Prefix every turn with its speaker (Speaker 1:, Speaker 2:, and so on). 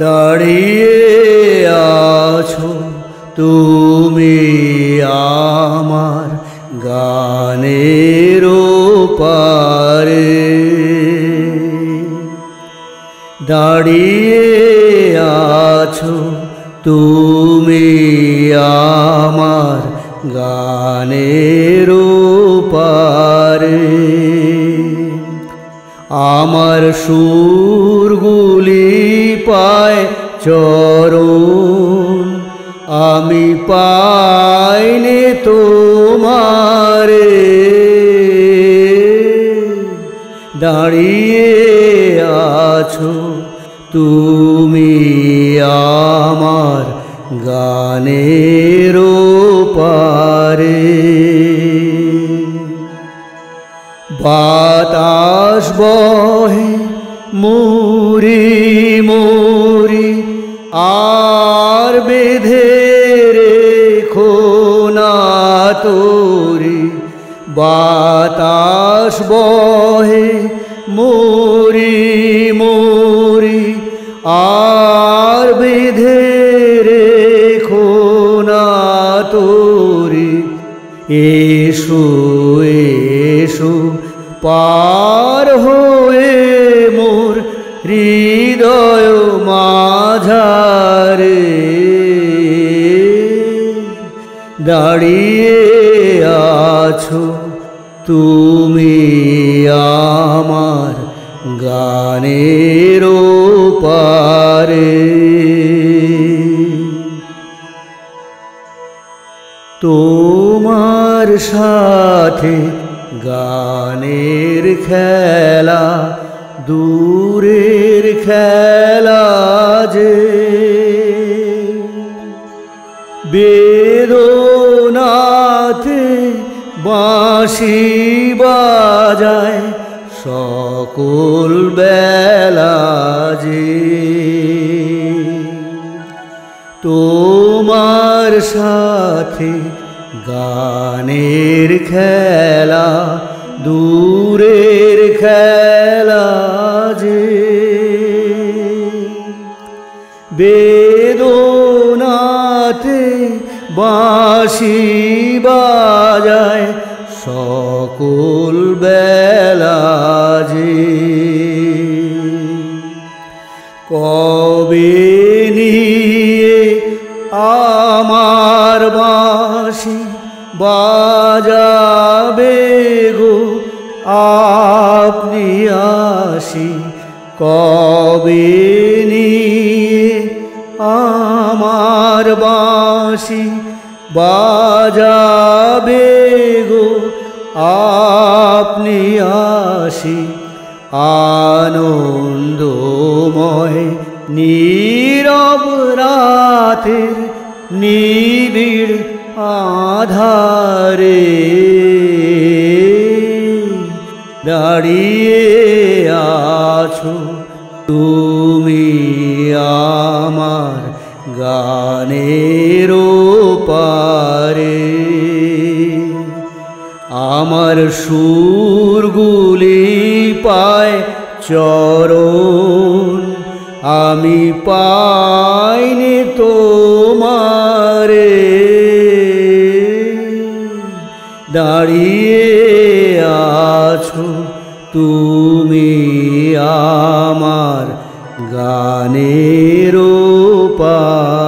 Speaker 1: দাঁড়িয়ে আছো তুমি আমার গানের পারে, দাঁড়িয়ে আছো তুমি আমার গানের পারে। আমার সুরগুলি পায় চরণ, আমি পাইনি তোমারে। দাঁড়িয়ে আছো তুমি আমার গানের পারে। বাতাস বহে মুরি মুরি আর বেঁধে রেখো না তোরি। বাতাস বহে মুরি মুরি আর বেঁধে রেখো না তোরি। এসো এসো পার হয়ে মোর হৃদয় মাঝারে। দাঁড়িয়ে আছো তুমি আমার গানের পারে। তোমার সাথে গানের খেলা দূরের খেলা যে, বেদনাতে বাঁশি বাজায় সকল বেলা যে। তোমার সাথে গানের খেলা দূরের খেলা যে, বেদনাতে বাঁশি বাজায় সকল বেলা যে। কবে নিয়ে আমার বাঁশি বাজাবে গো আপনি আসি। কবে নিয়ে আমার বাঁশি বাজাবে গো আপনি আসি। আনন্দময় নীরব রাতের নিবিড় আধারে, দাঁড়িয়ে আছো তুমি আমার গানের পারে। আমার সুরগুলি পায় চরণ, আমি পাইনি তোমারে। দাঁড়িয়ে আছো তুমি আমার গানের পারে।